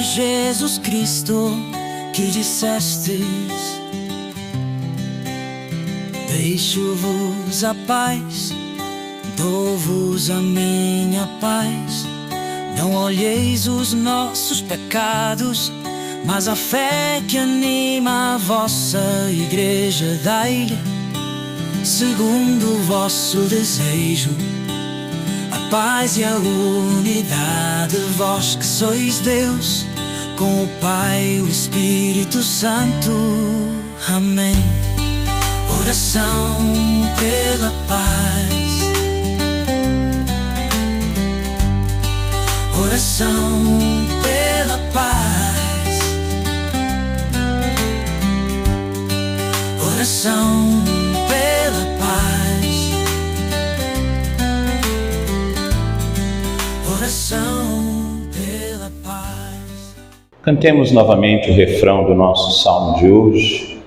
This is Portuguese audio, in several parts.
Jesus Cristo, que dissestes: deixo-vos a paz, dou-vos a minha paz. Não olheis os nossos pecados, mas a fé que anima a vossa igreja. Dai-lhe, segundo o vosso desejo, a paz e a unidade. Vós que sois Deus, com o Pai e o Espírito Santo. Amém. Oração pela paz. Oração pela paz. Oração pela paz. Oração pela paz. Cantemos novamente o refrão do nosso salmo de hoje.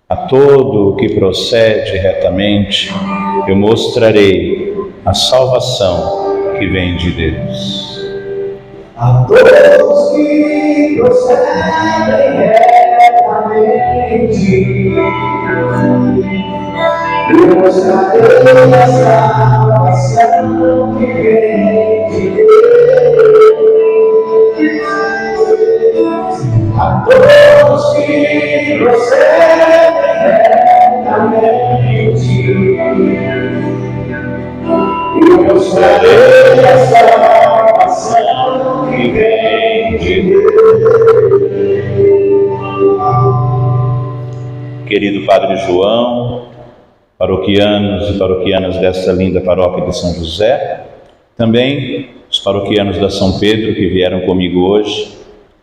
A todo o que procede retamente, eu mostrarei a salvação que vem de Deus. A todos que procedem retamente, eu mostrarei a salvação que vem de Deus. A todos que procedem retamente, eu mostrarei a salvação que vem de Deus. Querido Padre João, paroquianos e paroquianas desta linda paróquia de São José, também os paroquianos da São Pedro que vieram comigo hoje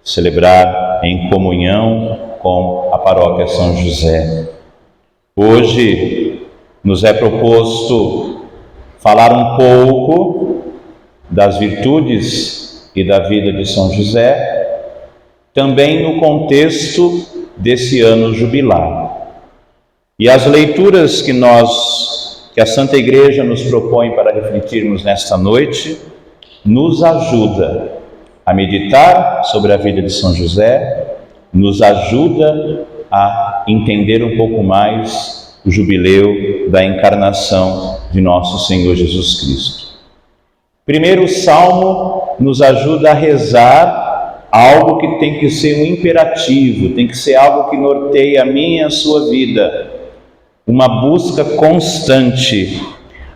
celebrar em comunhão com a paróquia São José. Hoje nos é proposto falar um pouco das virtudes e da vida de São José, também no contexto desse ano jubilar. E as leituras que a Santa Igreja nos propõe para refletirmos nesta noite, nos ajuda a meditar sobre a vida de São José, nos ajuda a entender um pouco mais o jubileu da encarnação de nosso Senhor Jesus Cristo. Primeiro, o Salmo nos ajuda a rezar algo que tem que ser um imperativo, tem que ser algo que norteia a minha e a sua vida, uma busca constante.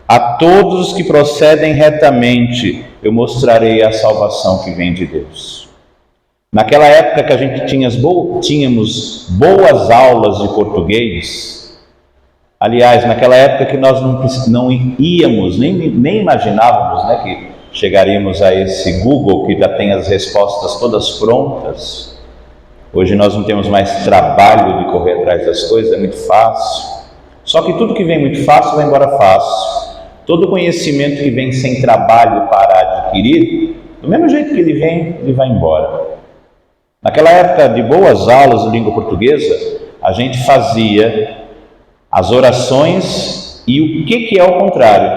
A todos que procedem retamente, eu mostrarei a salvação que vem de Deus. Naquela época que a gente tínhamos boas aulas de português, aliás, naquela época que nós não íamos, nem imaginávamos, que chegaríamos a esse Google que já tem as respostas todas prontas. Hoje nós não temos mais trabalho de correr atrás das coisas, é muito fácil. Só que tudo que vem muito fácil vai embora fácil. Todo conhecimento que vem sem trabalho para adquirir, do mesmo jeito que ele vem, ele vai embora. Naquela época de boas aulas de língua portuguesa, a gente fazia as orações e o que é o contrário.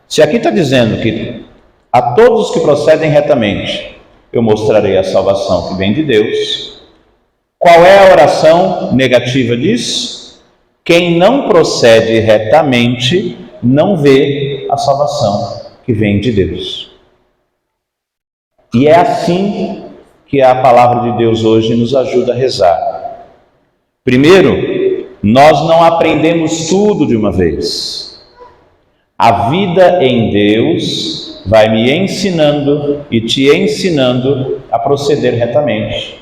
Se aqui está dizendo que a todos que procedem retamente, eu mostrarei a salvação que vem de Deus, qual é a oração negativa disso? Quem não procede retamente não vê a salvação que vem de Deus. E é assim que a palavra de Deus hoje nos ajuda a rezar. Primeiro, nós não aprendemos tudo de uma vez. A vida em Deus vai me ensinando e te ensinando a proceder retamente.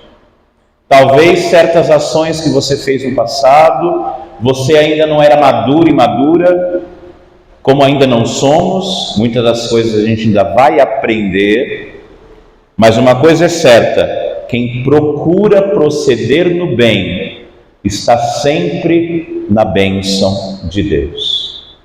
Talvez certas ações que você fez no passado, você ainda não era maduro e madura, como ainda não somos, muitas das coisas a gente ainda vai aprender, mas uma coisa é certa: quem procura proceder no bem está sempre na bênção de Deus.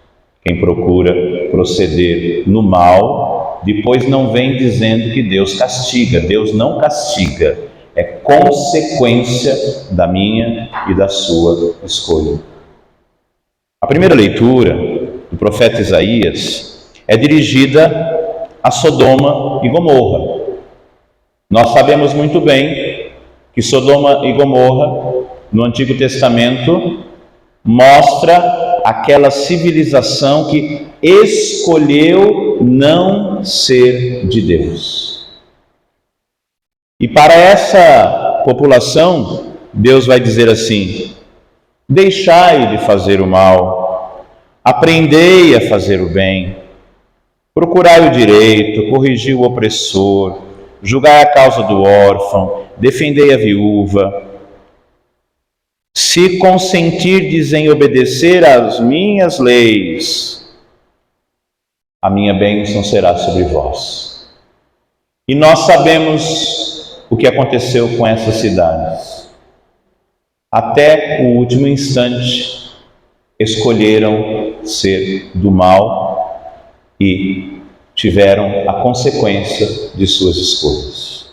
Quem procura proceder no mal, depois não vem dizendo que Deus castiga. Deus não castiga, é consequência da minha e da sua escolha. A primeira leitura do profeta Isaías é dirigida a Sodoma e Gomorra. Nós sabemos muito bem que Sodoma e Gomorra, no Antigo Testamento, mostra aquela civilização que escolheu não ser de Deus. E para essa população, Deus vai dizer assim: deixai de fazer o mal, aprendei a fazer o bem, procurai o direito, corrigi o opressor, julgai a causa do órfão, defendei a viúva. Se consentirdes em obedecer às minhas leis, a minha bênção será sobre vós. E nós sabemos o que aconteceu com essas cidades. Até o último instante, escolheram ser do mal e tiveram a consequência de suas escolhas.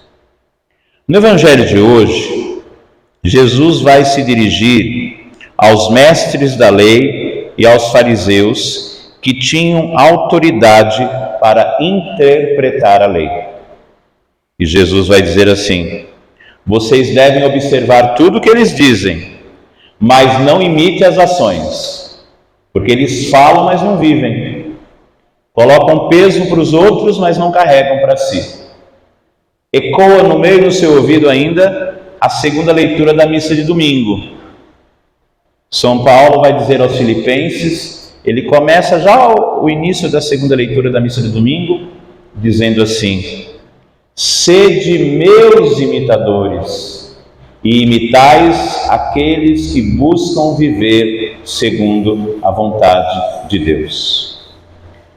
No Evangelho de hoje, Jesus vai se dirigir aos mestres da lei e aos fariseus que tinham autoridade para interpretar a lei. E Jesus vai dizer assim: vocês devem observar tudo o que eles dizem, mas não imite as ações, porque eles falam, mas não vivem. Colocam peso para os outros, mas não carregam para si. Ecoa no meio do seu ouvido ainda a segunda leitura da missa de domingo. São Paulo vai dizer aos Filipenses, ele começa já o início da segunda leitura da missa de domingo, dizendo assim: sede meus imitadores e imitais aqueles que buscam viver segundo a vontade de Deus.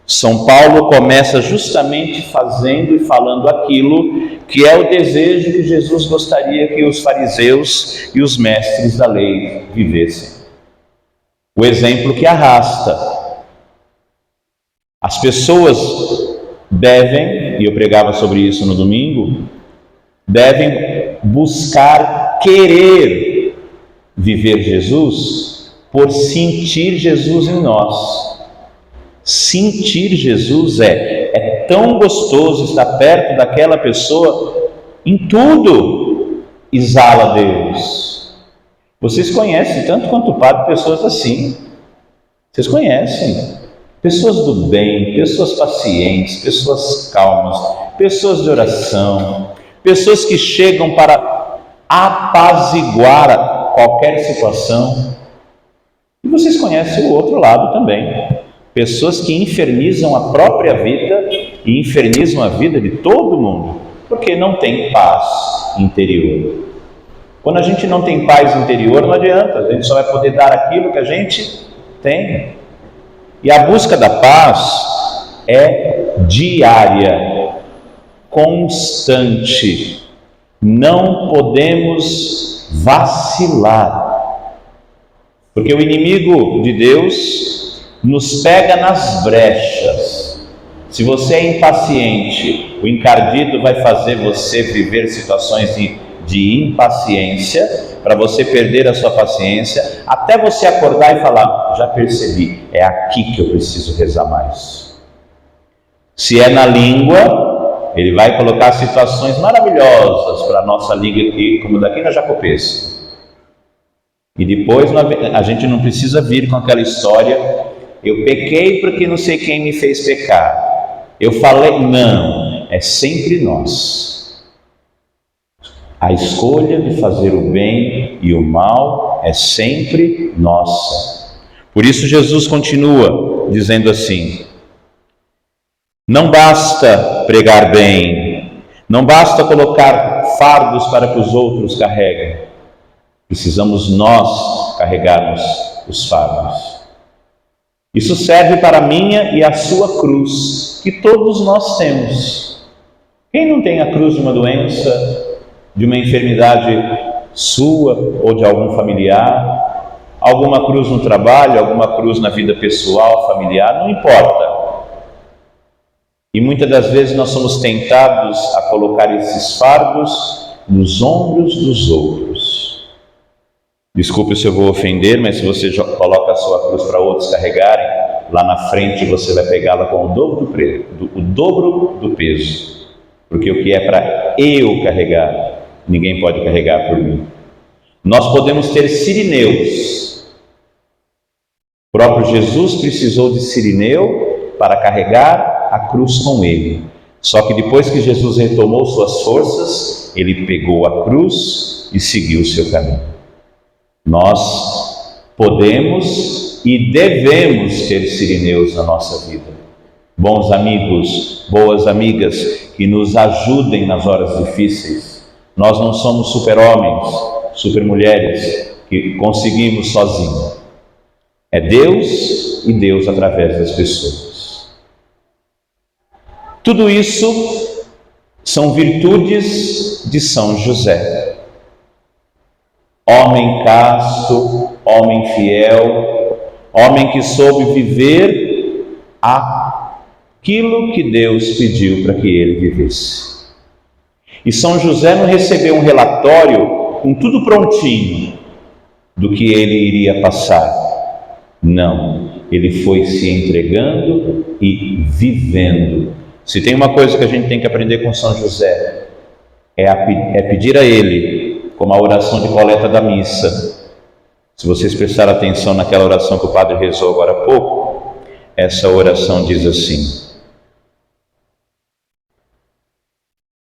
São Paulo começa justamente fazendo e falando aquilo que é o desejo que Jesus gostaria que os fariseus e os mestres da lei vivessem. O exemplo que arrasta. As pessoas devem, e eu pregava sobre isso no domingo, devem buscar querer viver Jesus por sentir Jesus em nós. Sentir Jesus é tão gostoso estar perto daquela pessoa, em tudo exala Deus. Vocês conhecem, tanto quanto o padre, pessoas assim. Vocês conhecem pessoas do bem, pessoas pacientes, pessoas calmas, pessoas de oração, pessoas que chegam para apaziguar qualquer situação. E vocês conhecem o outro lado também. Pessoas que infernizam a própria vida e infernizam a vida de todo mundo, porque não tem paz interior. Quando a gente não tem paz interior, não adianta, a gente só vai poder dar aquilo que a gente tem. E a busca da paz é diária, constante. Não podemos vacilar, porque o inimigo de Deus nos pega nas brechas. Se você é impaciente, o encardido vai fazer você viver situações de impaciência, para você perder a sua paciência, até você acordar e falar: já percebi, é aqui que eu preciso rezar mais. Se é na língua, ele vai colocar situações maravilhosas para a nossa língua aqui, como daqui na Jacopês. E depois a gente não precisa vir com aquela história: eu pequei porque não sei quem me fez pecar, eu falei. Não, é sempre nós. A escolha de fazer o bem e o mal é sempre nossa. Por isso Jesus continua dizendo assim: não basta pregar bem, não basta colocar fardos para que os outros carreguem, precisamos nós carregarmos os fardos. Isso serve para a minha e a sua cruz, que todos nós temos. Quem não tem a cruz de uma doença, de uma enfermidade sua ou de algum familiar, alguma cruz no trabalho, alguma cruz na vida pessoal, familiar, não importa. E muitas das vezes nós somos tentados a colocar esses fardos nos ombros dos outros. Desculpe se eu vou ofender, mas se você coloca a sua cruz para outros carregarem, lá na frente você vai pegá-la com o dobro do peso. porque o que é para eu carregar, ninguém pode carregar por mim. Nós podemos ter sirineus. O próprio Jesus precisou de sirineu para carregar a cruz com ele. Só que depois que Jesus retomou suas forças, ele pegou a cruz e seguiu o seu caminho. Nós podemos e devemos ter sirineus na nossa vida. Bons amigos, boas amigas que nos ajudem nas horas difíceis. Nós não somos super-homens, super-mulheres que conseguimos sozinhos. É Deus e Deus através das pessoas. Tudo isso são virtudes de São José. Homem casto, homem fiel, homem que soube viver aquilo que Deus pediu para que ele vivesse. E São José não recebeu um relatório com tudo prontinho do que ele iria passar. Não, ele foi se entregando e vivendo. Se tem uma coisa que a gente tem que aprender com São José, é pedir a ele, como a oração de coleta da missa. Se vocês prestarem atenção naquela oração que o padre rezou agora há pouco, essa oração diz assim.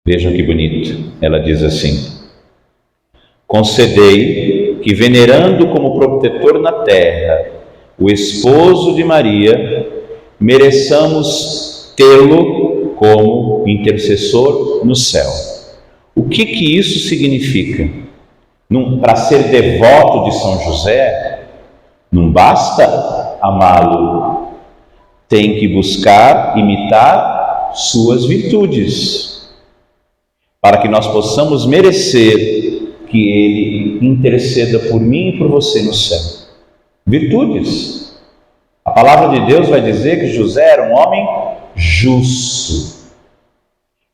Vejam que bonito, ela diz assim: concedei que, venerando como protetor na terra o esposo de Maria, mereçamos tê-lo como intercessor no céu. O que isso significa? Para ser devoto de São José, não basta amá-lo, tem que buscar imitar suas virtudes, para que nós possamos merecer que ele interceda por mim e por você no céu. Virtudes. A palavra de Deus vai dizer que José era um homem justo.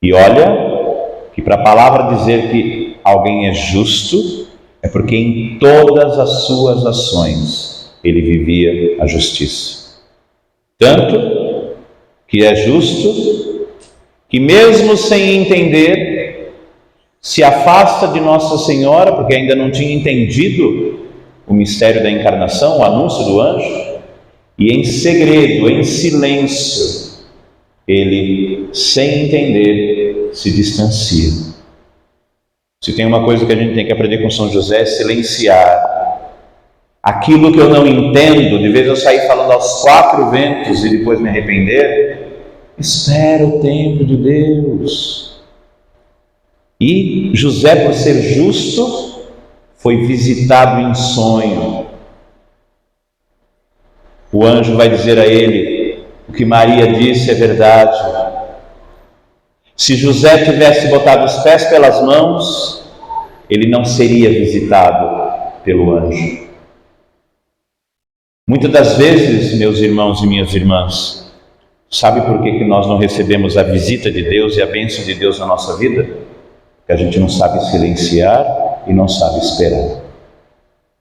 E olha, que para a palavra dizer que alguém é justo, é porque em todas as suas ações ele vivia a justiça. Tanto que é justo que, mesmo sem entender, se afasta de Nossa Senhora, porque ainda não tinha entendido o mistério da encarnação, o anúncio do anjo, e em segredo, em silêncio, ele, sem entender, se distancia. Se tem uma coisa que a gente tem que aprender com São José, é silenciar. Aquilo que eu não entendo, de vez eu sair falando aos quatro ventos e depois me arrepender, espera o tempo de Deus. E José, por ser justo, foi visitado em sonho. O anjo vai dizer a ele: o que Maria disse é verdade. Se José tivesse botado os pés pelas mãos, ele não seria visitado pelo anjo. Muitas das vezes, meus irmãos e minhas irmãs, sabe por que nós não recebemos a visita de Deus e a bênção de Deus na nossa vida? Porque a gente não sabe silenciar e não sabe esperar.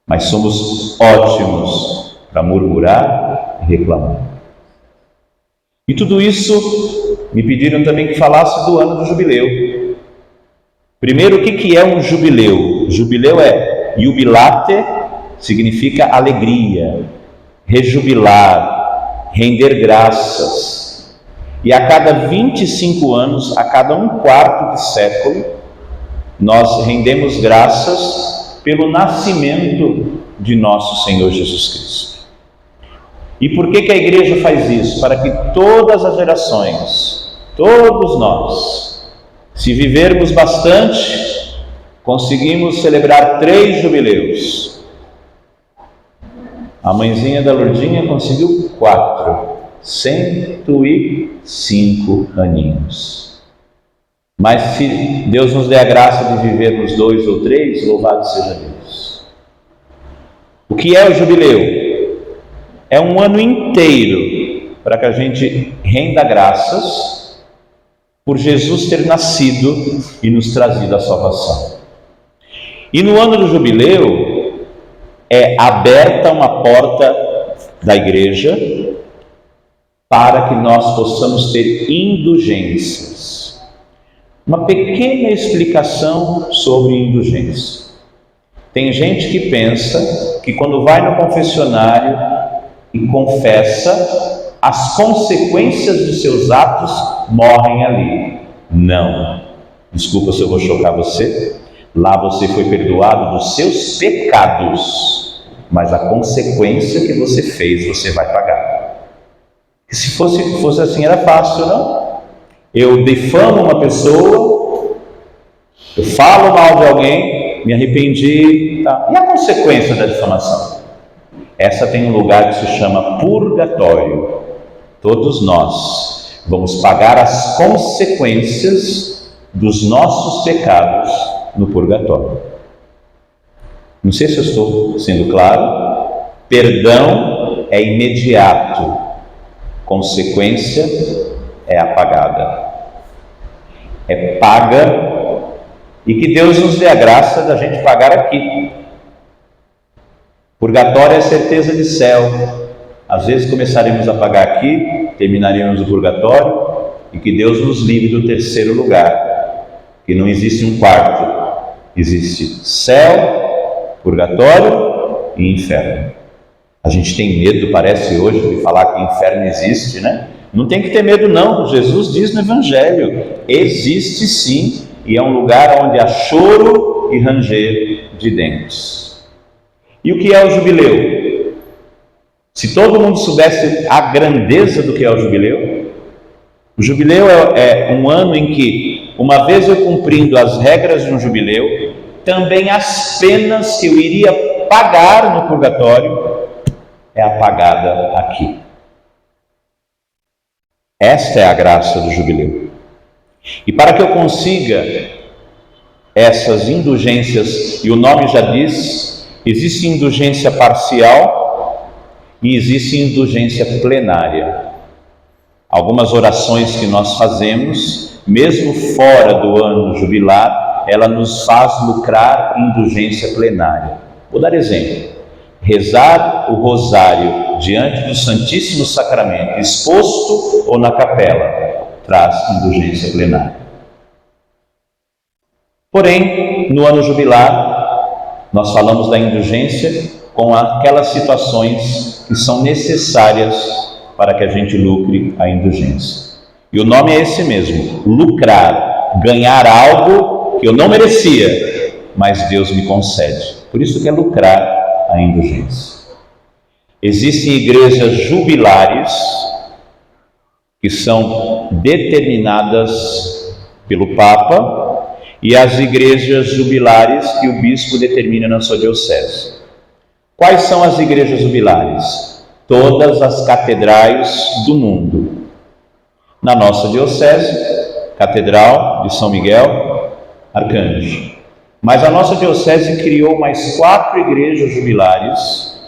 Mas somos ótimos para murmurar e reclamar. E tudo isso me pediram também que falasse do ano do jubileu. Primeiro, o que é um jubileu? Jubileu é jubilate, significa alegria, rejubilar, render graças. E a cada 25 anos, a cada um quarto de século, nós rendemos graças pelo nascimento de nosso Senhor Jesus Cristo. E por que a igreja faz isso? Para que todas as gerações, todos nós, se vivermos bastante, conseguimos celebrar 3 jubileus. A mãezinha da Lourdinha conseguiu 4, 105 aninhos. Mas se Deus nos der a graça de vivermos 2 ou 3, louvado seja Deus. O que é o jubileu? É um ano inteiro para que a gente renda graças por Jesus ter nascido e nos trazido a salvação. E no ano do jubileu é aberta uma porta da igreja para que nós possamos ter indulgências. uma pequena explicação sobre indulgência. Tem gente que pensa que quando vai no confessionário e confessa, as consequências dos seus atos morrem ali. Não. Desculpa se eu vou chocar você. Lá você foi perdoado dos seus pecados, mas a consequência que você fez, você vai pagar. E se fosse assim, era fácil, não? Eu difamo uma pessoa, eu falo mal de alguém, me arrependi, tá? E a consequência da difamação? Essa tem um lugar que se chama purgatório. Todos nós vamos pagar as consequências dos nossos pecados no purgatório. Não sei se eu estou sendo claro. Perdão é imediato, consequência é apagada. É paga, e que Deus nos dê a graça da gente pagar aqui. Purgatório é certeza de céu. Às vezes começaremos a pagar aqui, terminaremos o purgatório, e que Deus nos livre do terceiro lugar, que não existe um quarto, existe céu, purgatório e inferno. A gente tem medo, parece hoje, de falar que inferno existe, né? Não tem que ter medo não, Jesus diz no Evangelho, existe sim, e é um lugar onde há choro e ranger de dentes. E o que é o jubileu? Se todo mundo soubesse a grandeza do que é o jubileu é um ano em que, uma vez eu cumprindo as regras de um jubileu, também as penas que eu iria pagar no purgatório é apagada aqui. Esta é a graça do jubileu. E para que eu consiga essas indulgências, e o nome já diz, existe indulgência parcial e existe indulgência plenária. Algumas orações que nós fazemos, mesmo fora do ano jubilar, ela nos faz lucrar indulgência plenária. Vou dar exemplo. Rezar o rosário diante do Santíssimo Sacramento, exposto ou na capela, traz indulgência plenária. Porém, no ano jubilar, nós falamos da indulgência com aquelas situações que são necessárias para que a gente lucre a indulgência. E o nome é esse mesmo, lucrar, ganhar algo que eu não merecia, mas Deus me concede. Por isso que é lucrar a indulgência. Existem igrejas jubilares que são determinadas pelo Papa e as igrejas jubilares que o bispo determina na sua diocese. Quais são as igrejas jubilares? Todas as catedrais do mundo. Na nossa diocese, Catedral de São Miguel Arcanjo. Mas a nossa diocese criou mais 4 igrejas jubilares,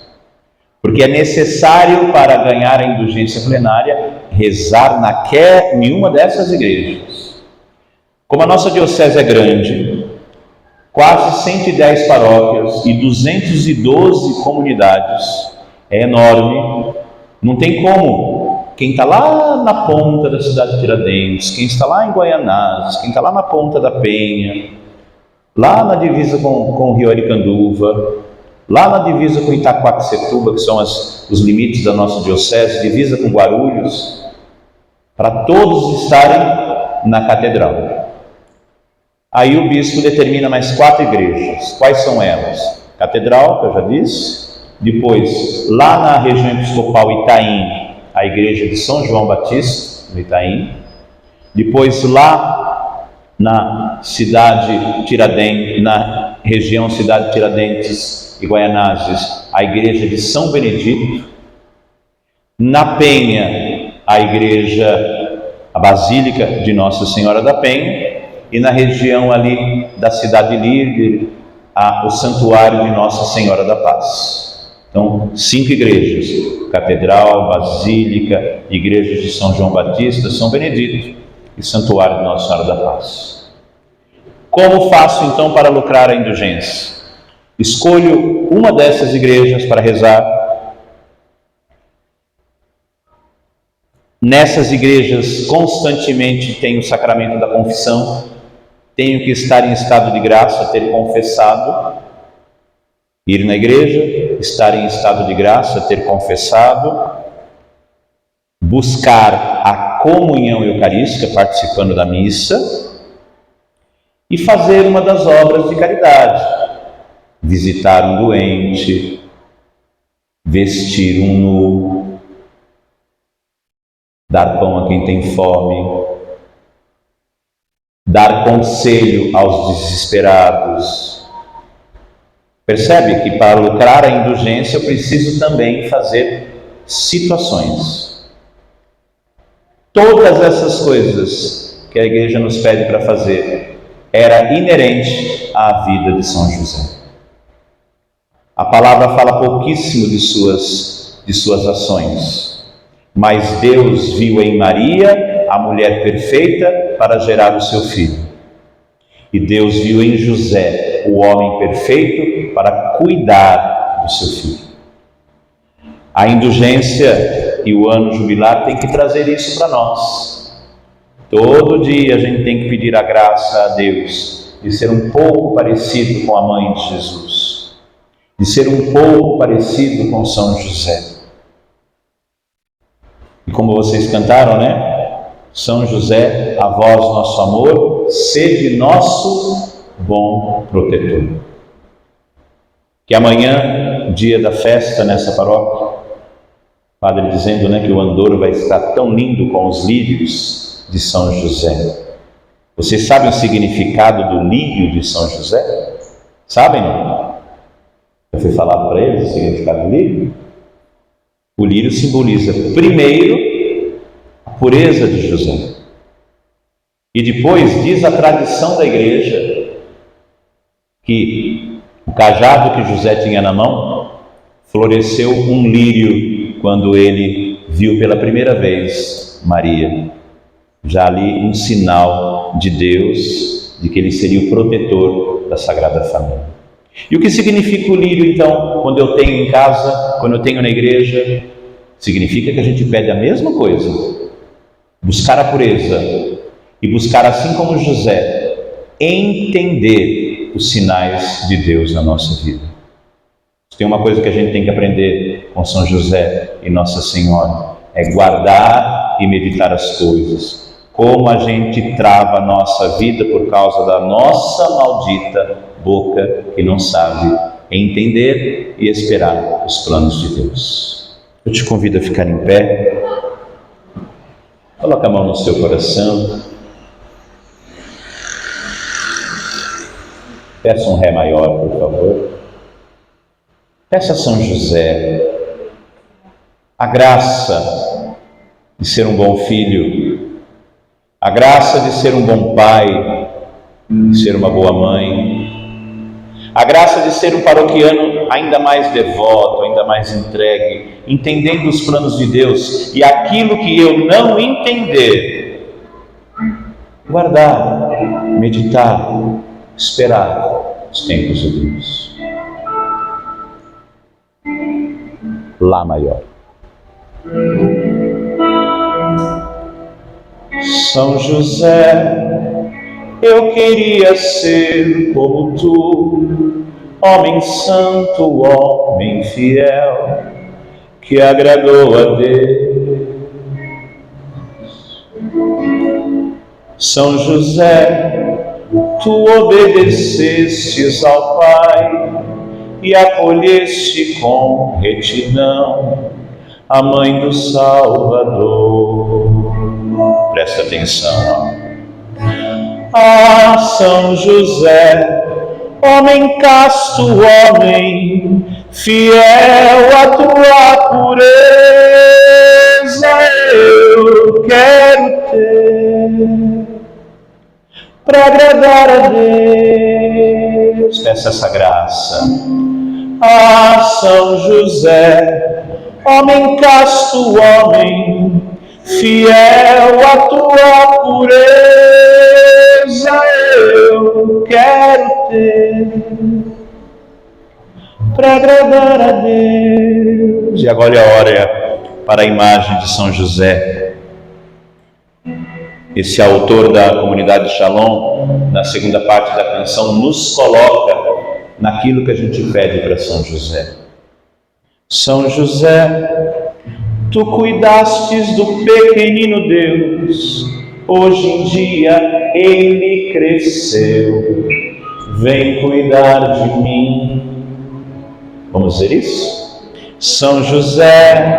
porque é necessário, para ganhar a indulgência plenária, rezar em uma dessas igrejas. Como a nossa diocese é grande, quase 110 paróquias e 212 comunidades, é enorme, não tem como. Quem está lá na ponta da cidade de Tiradentes, quem está lá em Guaianazes, quem está lá na ponta da Penha, lá na divisa com o Rio Aricanduva, lá na divisa com Itaquaquecetuba, que são os limites da nossa diocese, divisa com Guarulhos, para todos estarem na catedral. Aí o bispo determina mais 4 igrejas. Quais são elas? Catedral, que eu já disse. Depois, lá na região episcopal Itaim, a igreja de São João Batista, no Itaim. Depois, lá na cidade Tiradentes, na região cidade Tiradentes e Guaianazes, a igreja de São Benedito. Na Penha, a Basílica de Nossa Senhora da Penha. E na região ali da cidade líder, o Santuário de Nossa Senhora da Paz. Então, 5 igrejas: Catedral, Basílica, igrejas de São João Batista, São Benedito e Santuário de Nossa Senhora da Paz. Como faço então para lucrar a indulgência? Escolho uma dessas igrejas para rezar. Nessas igrejas constantemente tem o sacramento da confissão. tenho que estar em estado de graça, ter confessado, ir na igreja, estar em estado de graça, ter confessado, buscar a comunhão eucarística, participando da missa, e fazer uma das obras de caridade, visitar um doente, vestir um nu, dar pão a quem tem fome, dar conselho aos desesperados. Percebe que para lucrar a indulgência eu preciso também fazer situações. Todas essas coisas que a igreja nos pede para fazer era inerente à vida de São José. A palavra fala pouquíssimo de suas ações, mas Deus viu em Maria a mulher perfeita para gerar o seu filho. E Deus viu em José o homem perfeito para cuidar do seu filho. A indulgência e o ano jubilar tem que trazer isso para nós. Todo dia a gente tem que pedir a graça a Deus de ser um pouco parecido com a mãe de Jesus, de ser um pouco parecido com São José. E como vocês cantaram, né? São José, a vós nosso amor, sede nosso bom protetor. Que amanhã, dia da festa nessa paróquia, o padre dizendo, né, que o Andouro vai estar tão lindo com os lírios de São José. Vocês sabem o significado do lírio de São José? Sabem, não? Eu fui falar para eles o significado do lírio. O lírio simboliza, primeiro, a pureza de José. E depois, diz a tradição da igreja, que o cajado que José tinha na mão floresceu um lírio quando ele viu pela primeira vez Maria. Já ali um sinal de Deus, de que ele seria o protetor da Sagrada Família. E o que significa o lírio, então, quando eu tenho em casa, quando eu tenho na igreja? Significa que a gente pede a mesma coisa. Buscar a pureza e buscar, assim como José, entender os sinais de Deus na nossa vida. Tem uma coisa que a gente tem que aprender com São José e Nossa Senhora, é guardar e meditar as coisas. Como a gente trava a nossa vida por causa da nossa maldita boca que não sabe entender e esperar os planos de Deus. Eu te convido a ficar em pé. Coloca a mão no seu coração. Peça um Ré maior, por favor. Peça a São José a graça de ser um bom filho, a graça de ser um bom pai, de ser uma boa mãe, a graça de ser um paroquiano ainda mais devoto, ainda mais entregue, entendendo os planos de Deus, e aquilo que eu não entender, guardar, meditar, esperar os tempos de Deus. Lá maior. São José, eu queria ser como tu, homem santo, homem fiel, que agradou a Deus. São José, tu obedecestes ao Pai e acolheste com retidão a Mãe do Salvador. Presta atenção. Ah, São José, homem casto, homem fiel à tua pureza, eu quero ter para agradar a Deus. Peça essa graça. Ah, São José, homem casto, homem fiel à tua pureza, eu quero ter para agradar a Deus. E agora é a hora para a imagem de São José. Esse autor da comunidade Shalom, na segunda parte da canção, nos coloca naquilo que a gente pede para São José. São José, tu cuidastes do pequenino Deus, hoje em dia ele cresceu, vem cuidar de mim. Vamos dizer isso? São José,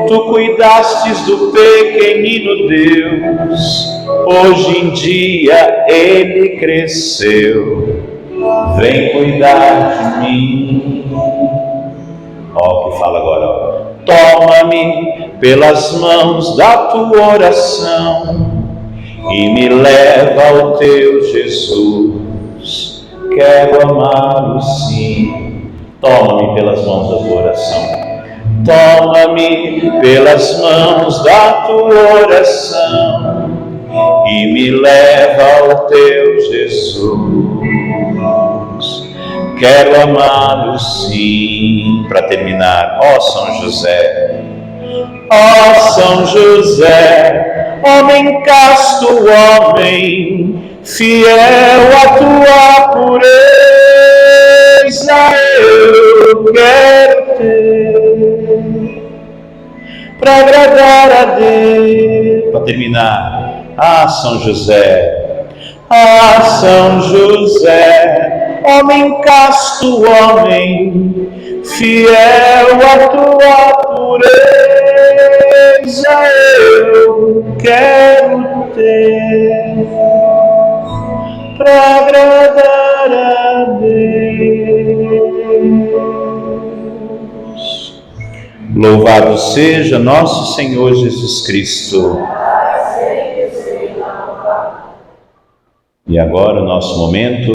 tu cuidastes do pequenino Deus, hoje em dia ele cresceu, vem cuidar de mim. Ó, o que fala agora, ó. Toma-me pelas mãos da tua oração e me leva ao teu Jesus, quero amá-lo sim. Toma-me pelas mãos da tua oração. Toma-me pelas mãos da tua oração e me leva ao teu Jesus. Quero amá-lo sim. Para terminar, ó São José. Ó São José, homem casto, homem fiel à tua pureza, eu quero ter para agradar a Deus. Para terminar, ah São José, ah São José, homem casto, homem fiel à tua pureza, eu quero ter para agradar a Deus. Louvado seja nosso Senhor Jesus Cristo. E agora o nosso momento